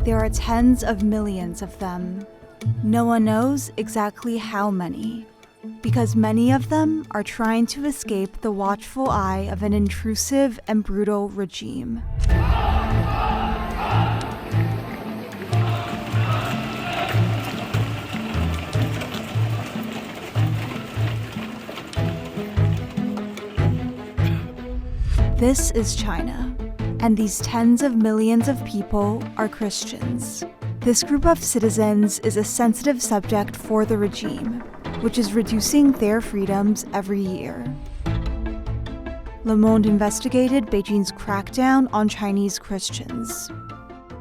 There are tens of millions of them. No one knows exactly how many, because many of them are trying to escape the watchful eye of an intrusive and brutal regime. This is China, and these tens of millions of people are Christians. This group of citizens is a sensitive subject for the regime, which is reducing their freedoms every year. Le Monde investigated Beijing's crackdown on Chinese Christians.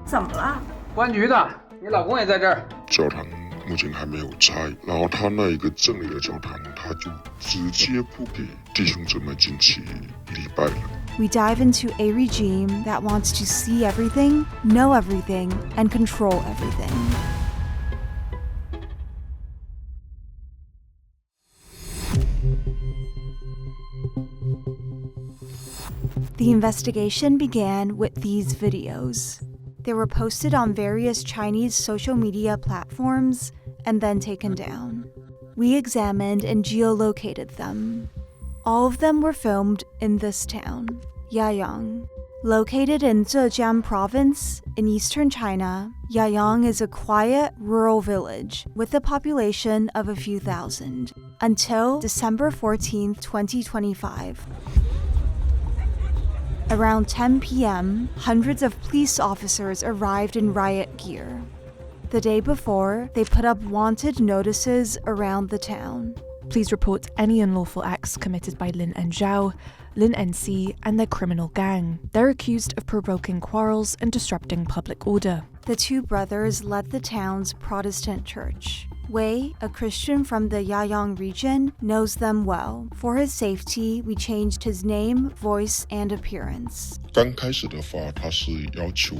怎么了？公安局的，你老公也在这儿。教堂目前还没有拆，然后他那一个镇里的教堂，他就直接不给弟兄姊妹进去礼拜了。We dive into a regime that wants to see everything, know everything, and control everything. The investigation began with these videos. They were posted on various Chinese social media platforms and then taken down. We examined and geolocated them. All of them were filmed in this town, Yayang. Located in Zhejiang province in eastern China, Yayang is a quiet, rural village with a population of a few thousand until December 14, 2025. Around 10 p.m., hundreds of police officers arrived in riot gear. The day before, they put up wanted notices around the town. Please report any unlawful acts committed by Lin and Zhao, Lin NC, and their criminal gang. They're accused of provoking quarrels and disrupting public order. The two brothers led the town's Protestant church. Wei, a Christian from the Yayang region, knows them well. For his safety, we changed his name, voice, and appearance. 刚开始的话，他是要求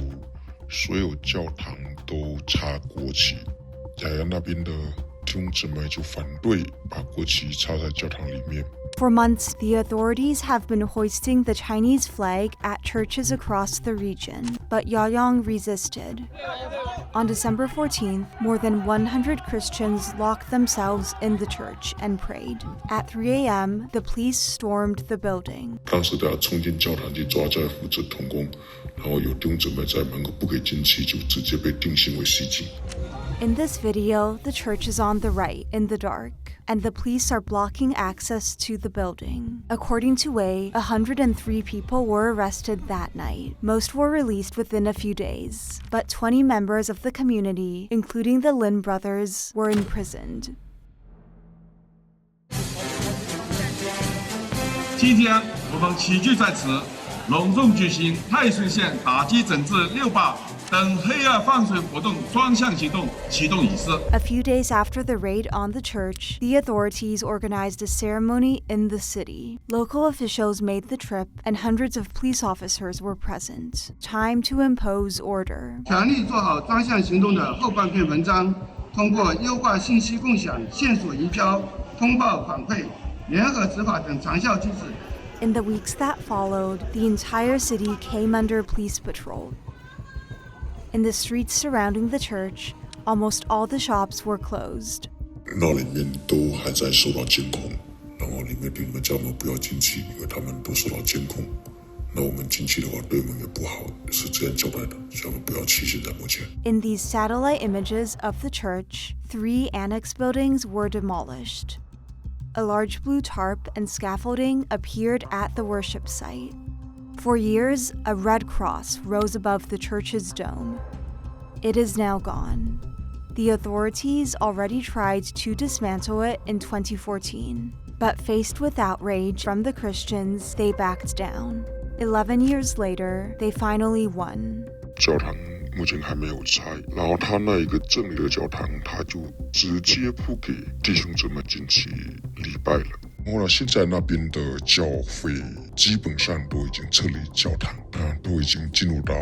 所有教堂都插国旗，雅阳那边的弟兄姊妹就反对把国旗插在教堂里面。For months, the authorities have been hoisting the Chinese flag at churches across the region, but Yayang resisted. On December 14th, more than 100 Christians locked themselves in the church and prayed. At 3 a.m., the police stormed the building. 当时他冲进教堂去抓在负责同工，然后有弟兄姊妹在门口不给进去，就直接被定性为袭击。In this video, the church is on the right in the dark, and the police are blocking access to the building. According to Wei, 103 people were arrested that night. Most were released within a few days, but 20 members of the community, including the Lin brothers, were imprisoned. 今天我们齐聚在此，隆重举行泰顺县打击整治六霸等黑暗犯罪活动专项行动启动仪式。 A few days after the raid on the church, the authorities organized a ceremony in the city. Local officials made the trip, and hundreds of police officers were present. Time to impose order. 全力做好专项行动的后半篇文章，通过优化信息共享、线索移交、通报反馈、联合执法等长效机制。 In the weeks that followed, the entire city came under police patrol. In the streets surrounding the church, almost all the shops were closed. 那里面都还在受到监控，然后里面弟兄们叫我们不要进去，因为他们都受到监控。那我们进去的话，对我们也不好，是这样交代的，叫我们不要去。现在目前。In these satellite images of the church, 3 annex buildings were demolished. A large blue tarp and scaffolding appeared at the worship site. For years, a red cross rose above the church's dome. It is now gone. The authorities already tried to dismantle it in 2014, but faced with outrage from the Christians, they backed down. 11 years later, they finally won. 教堂目前还没有拆，然后他那一个镇里的教堂，他就直接不给弟兄姊妹进去礼拜了。后来现在那边的教会基本上都已经撤离教堂，都已经进入到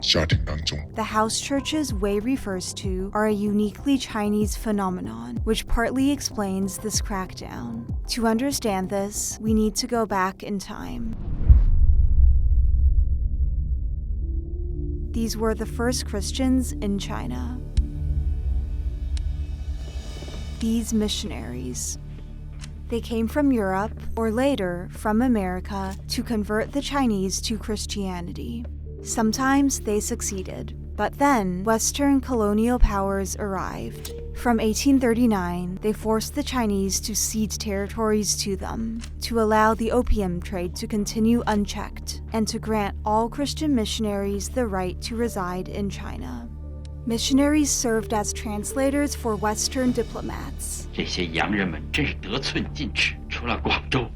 家庭当中。The house churches Wei refers to are a uniquely Chinese phenomenon, which partly explains this crackdown. To understand this, we need to go back in time. These were the first Christians in China. These missionaries. They came from Europe, or later from America, to convert the Chinese to Christianity. Sometimes they succeeded, but then Western colonial powers arrived. From 1839, they forced the Chinese to cede territories to them, to allow the opium trade to continue unchecked, and to grant all Christian missionaries the right to reside in China. Missionaries served as translators for Western diplomats. 这些洋人们真是得寸进尺，除了广州、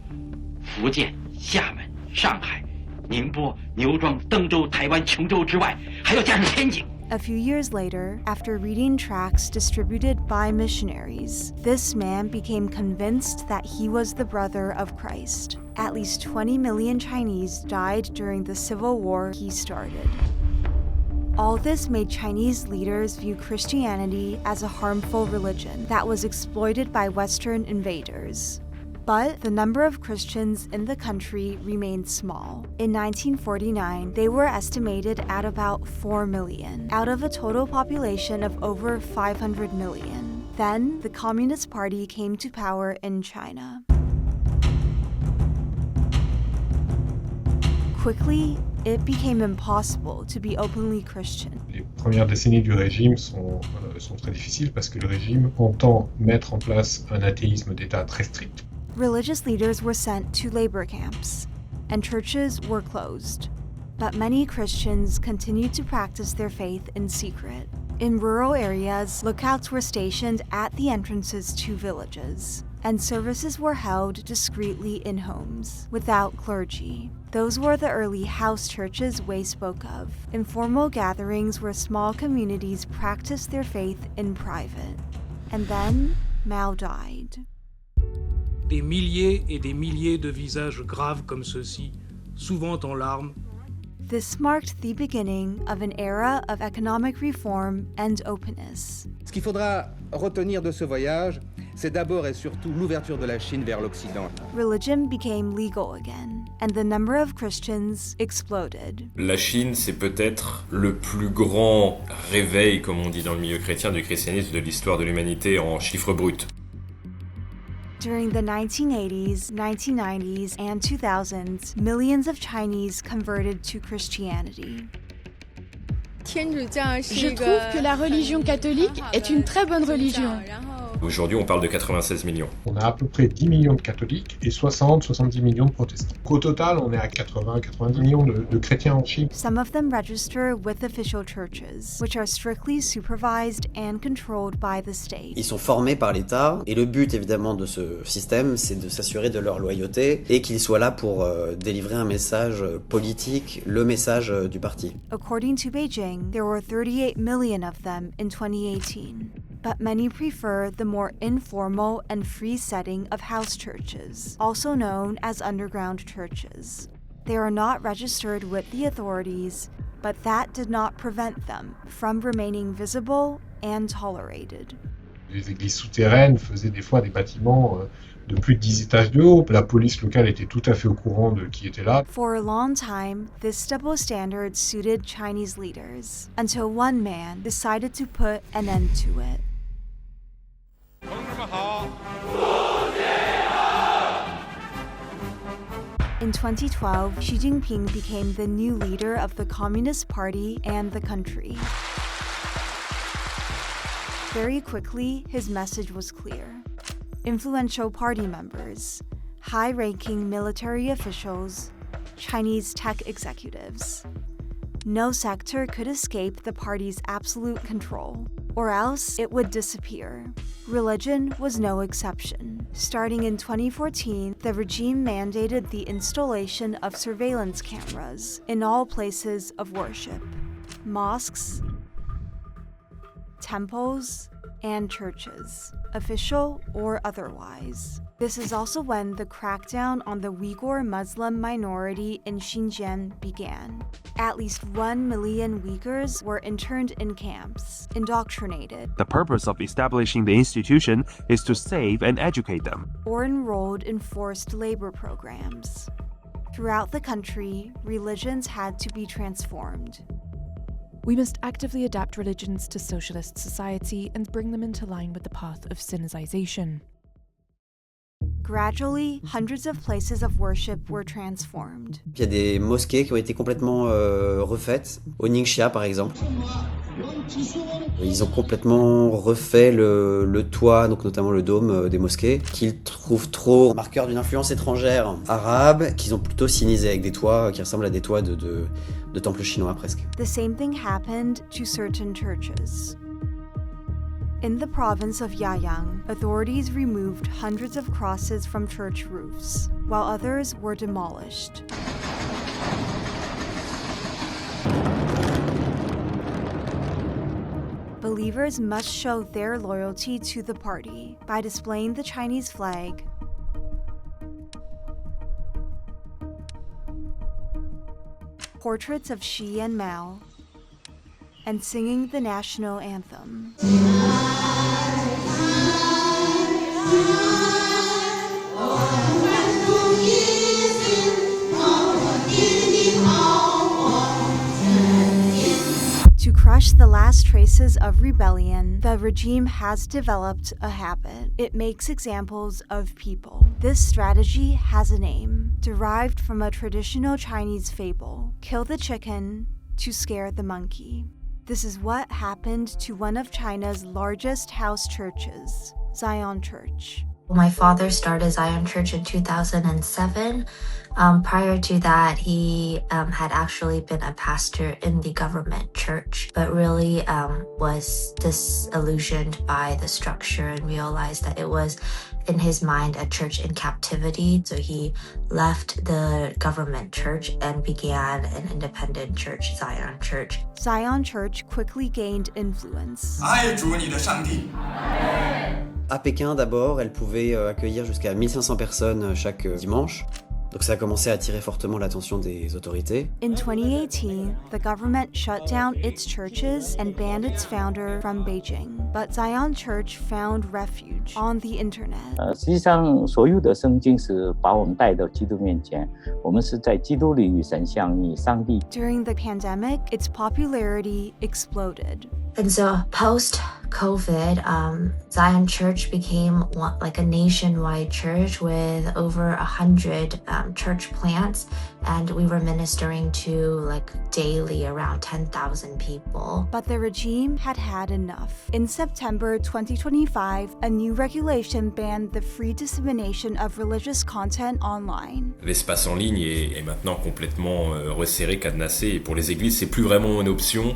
福建、厦门、上海、宁波、牛庄、登州、台湾、琼州之外，还要加上天津。 A few years later, after reading tracts distributed by missionaries, this man became convinced that he was the brother of Christ. At least 20 million Chinese died during the civil war he started. All this made Chinese leaders view Christianity as a harmful religion that was exploited by Western invaders. But the number of Christians in the country remained small. In 1949, they were estimated at about 4 million, out of a total population of over 500 million. Then, the Communist Party came to power in China. Quickly, it became impossible to be openly Christian. Les premières décennies du régime sont très difficiles parce que le régime entend mettre en place un athéisme d'État très strict. Religious leaders were sent to labor camps, and churches were closed. But many Christians continued to practice their faith in secret. In rural areas, lookouts were stationed at the entrances to villages, and services were held discreetly in homes, without clergy. Those were the early house churches Wei spoke of, informal gatherings where small communities practiced their faith in private. And then, Mao died. Des milliers et des milliers de visages graves comme ceux-ci, souvent en larmes. This marked the beginning of an era of economic reform and openness. Ce qu'il faudra retenir de ce voyage, c'est d'abord et surtout l'ouverture de la Chine vers l'Occident. Religion became legal again, and the number of Christians exploded. La Chine, c'est peut-être le plus grand réveil, comme on dit dans le milieu chrétien, du christianisme de l'histoire de l'humanité en chiffres bruts. During the 1980s, 1990s, and 2000s, millions of Chinese converted to Christianity. Je trouve que la religion catholique est une très bonne religion. Aujourd'hui, on parle de 96 millions. On a à peu près 10 millions de catholiques et 60-70 millions de protestants. Au total, on est à 80-90 millions de chrétiens en Chine. Some of them register with official churches, which are strictly supervised and controlled by the state. Ils sont formés par l'État et le but évidemment de ce système, c'est de s'assurer de leur loyauté et qu'ils soient là pour délivrer un message politique, le message du parti. According to Beijing, there were 38 million of them in 2018. But many prefer the more informal and free setting of house churches, also known as underground churches. They are not registered with the authorities, but that did not prevent them from remaining visible and tolerated. Les églises souterraines faisaient des fois des bâtiments de plus de 10 étages de haut. La police locale était tout à fait au courant de qui était là. For a long time, this double standard suited Chinese leaders, until one man decided to put an end to it. In 2012, Xi Jinping became the new leader of the Communist Party and the country. Very quickly, his message was clear. Influential party members, high-ranking military officials, Chinese tech executives. No sector could escape the party's absolute control, or else it would disappear. Religion was no exception. Starting in 2014, the regime mandated the installation of surveillance cameras in all places of worship, mosques, temples, and churches, official or otherwise. This is also when the crackdown on the Uyghur Muslim minority in Xinjiang began. At least 1 million Uyghurs were interned in camps, indoctrinated. The purpose of establishing the institution is to save and educate them. Or enrolled in forced labor programs. Throughout the country, religions had to be transformed. We must actively adapt religions to socialist society and bring them into line with the path of sinicization. Gradually, hundreds of places of worship were transformed. Il y a des mosquées qui ont été complètement refaites, au Ningxia par exemple. Ils ont complètement refait le toit, donc notamment le dôme des mosquées, qu'ils trouvent trop marqueurs d'une influence étrangère arabe, qu'ils ont plutôt sinisé avec des toits qui ressemblent à des toits de temples chinois presque. The same thing happened to certain churches. In the province of Yayang, authorities removed hundreds of crosses from church roofs, while others were demolished. Believers must show their loyalty to the party by displaying the Chinese flag, portraits of Xi and Mao, and singing the national anthem. To crush the last traces of rebellion, the regime has developed a habit. It makes examples of people. This strategy has a name, derived from a traditional Chinese fable: kill the chicken to scare the monkey. This is what happened to one of China's largest house churches, Zion Church. My father started Zion Church in 2007. Prior to that, he had actually been a pastor in the government church, but really was disillusioned by the structure and realized that it was, in his mind, a church in captivity. So he left the government church and began an independent church, Zion Church. Zion Church quickly gained influence. À Pékin d'abord, elle pouvait accueillir jusqu'à 1500 personnes chaque dimanche. Donc ça a commencé à attirer fortement l'attention des autorités. In 2018, the government shut down its churches and banned its founder from Beijing. But Zion Church found refuge on the internet. 实际上，所有的圣经是把我们带到基督面前，我们是在基督里与神相遇，上帝。During the pandemic, its popularity exploded. And so post-COVID, Zion Church became like a nationwide church with over 100 church plants, and we were ministering to like daily around 10,000 people. But the regime had had enough. In September 2025, a new regulation banned the free dissemination of religious content online. L'espace en ligne est maintenant complètement resserré, cadenassé, et pour les églises, c'est plus vraiment une option.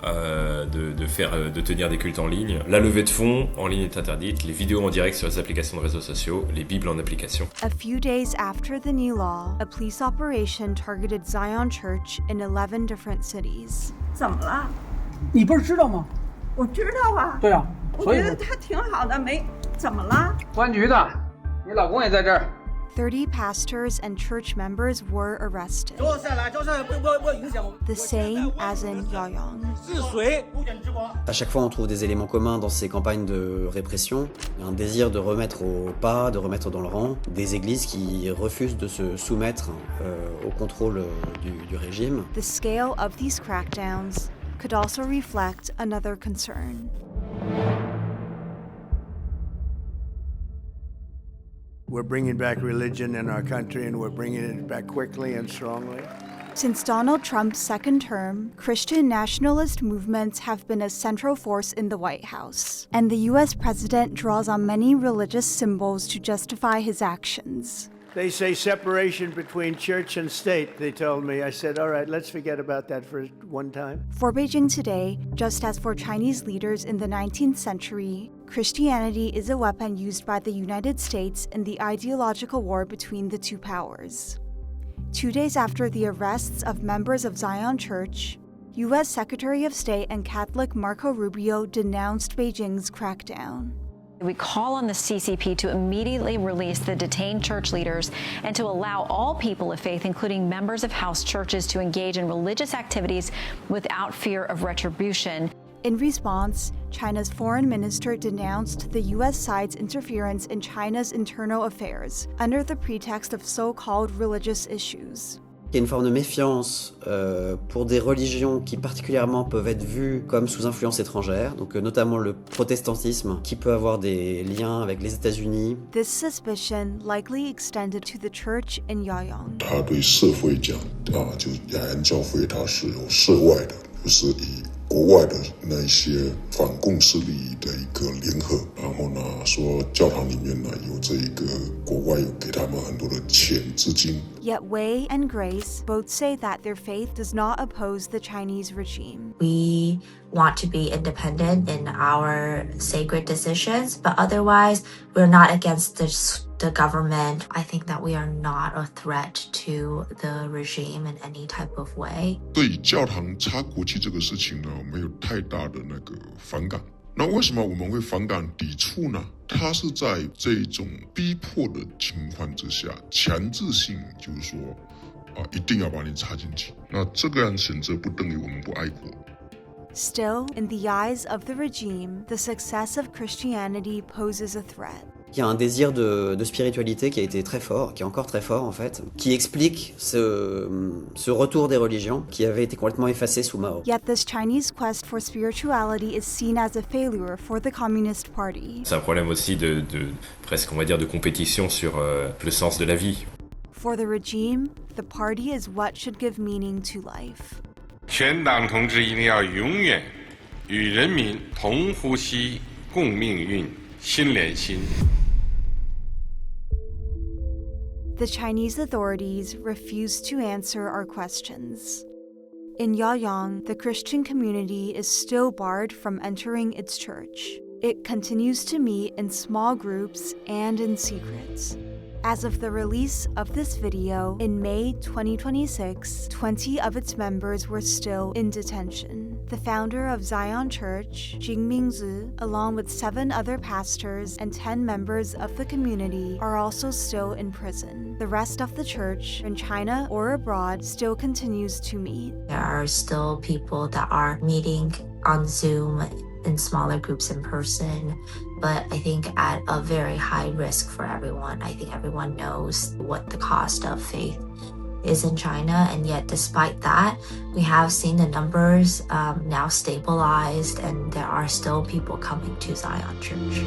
De tenir des cultes en ligne. La levée de fonds en ligne est interdite, les vidéos en direct sur les applications de réseaux sociaux, les bibles en application. A few days after the new law, a police operation targeted Zion Church in 11 different cities. 怎么了？你不是知道吗？我知道啊。对啊，我觉得他挺好的，没怎么了？公安局的，你老公也在这儿。30 pastors and church members were arrested. The same as in Yayang. À chaque fois, on trouve des éléments communs dans ces campagnes de répression. Il y a un désir de remettre au pas, de remettre dans le rang des églises qui refusent de se soumettre au contrôle du régime. The scale of these crackdowns could also reflect another concern. We're bringing back religion in our country, and we're bringing it back quickly and strongly. Since Donald Trump's second term, Christian nationalist movements have been a central force in the White House, and the US president draws on many religious symbols to justify his actions. They say separation between church and state, they told me. I said, all right, let's forget about that for one time. For Beijing today, just as for Chinese leaders in the 19th century, Christianity is a weapon used by the United States in the ideological war between the two powers. 2 days after the arrests of members of Zion Church, U.S. Secretary of State and Catholic Marco Rubio denounced Beijing's crackdown. We call on the CCP to immediately release the detained church leaders and to allow all people of faith, including members of house churches, to engage in religious activities without fear of retribution. In response, China's foreign minister denounced the U.S. side's interference in China's internal affairs under the pretext of so-called religious issues. Il y a une forme de méfiance pour des religions qui particulièrement peuvent être vues comme sous influence étrangère, donc notamment le protestantisme qui peut avoir des liens avec les États-Unis. This suspicion likely extended to the church in Yayang. 他对社会讲就雅安教会它是有涉外的，就是以国外的那一些反共势力的一个联合，然后呢说教堂里面呢有这一个国外有给他们很多的钱资金。Yet Wei and Grace both say that their faith does not oppose the Chinese regime. We want to be independent in our sacred decisions, but otherwise we're not against the government. I think that we are not a threat to the regime in any type of way. 对教堂插国旗这个事情呢，没有太大的那个反感。那为什么我们会反感抵触呢？它是在这种逼迫的情况之下，强制性就是说一定要把你插进去。那这个样选择不等于我们不爱国。Still, in the eyes of the regime, the success of Christianity poses a threat. Il y a un désir de spiritualité qui a été très fort, qui est encore très fort en fait, qui explique ce retour des religions qui avait été complètement effacé sous Mao. Yet this Chinese quest for spirituality is seen as a failure for the Communist Party. C'est un problème aussi de presque, on va dire, de compétition sur le sens de la vie. For the regime, the party is what should give meaning to life. 全党同志一定要永远与人民同呼吸、共命运、心连心。The Chinese authorities refuse to answer our questions. In Yayang, the Christian community is still barred from entering its church. It continues to meet in small groups and in secret. As of the release of this video in May 2026, 20 of its members were still in detention. The founder of Zion Church, Jinping, along with 7 other pastors and 10 members of the community, are also still in prison. The rest of the church, in China or abroad, still continues to meet. There are still people that are meeting on Zoom in smaller groups in person, but I think at a very high risk for everyone. I think everyone knows what the cost of faith is in China, and yet despite that, we have seen the numbers now stabilized, and there are still people coming to Zion Church.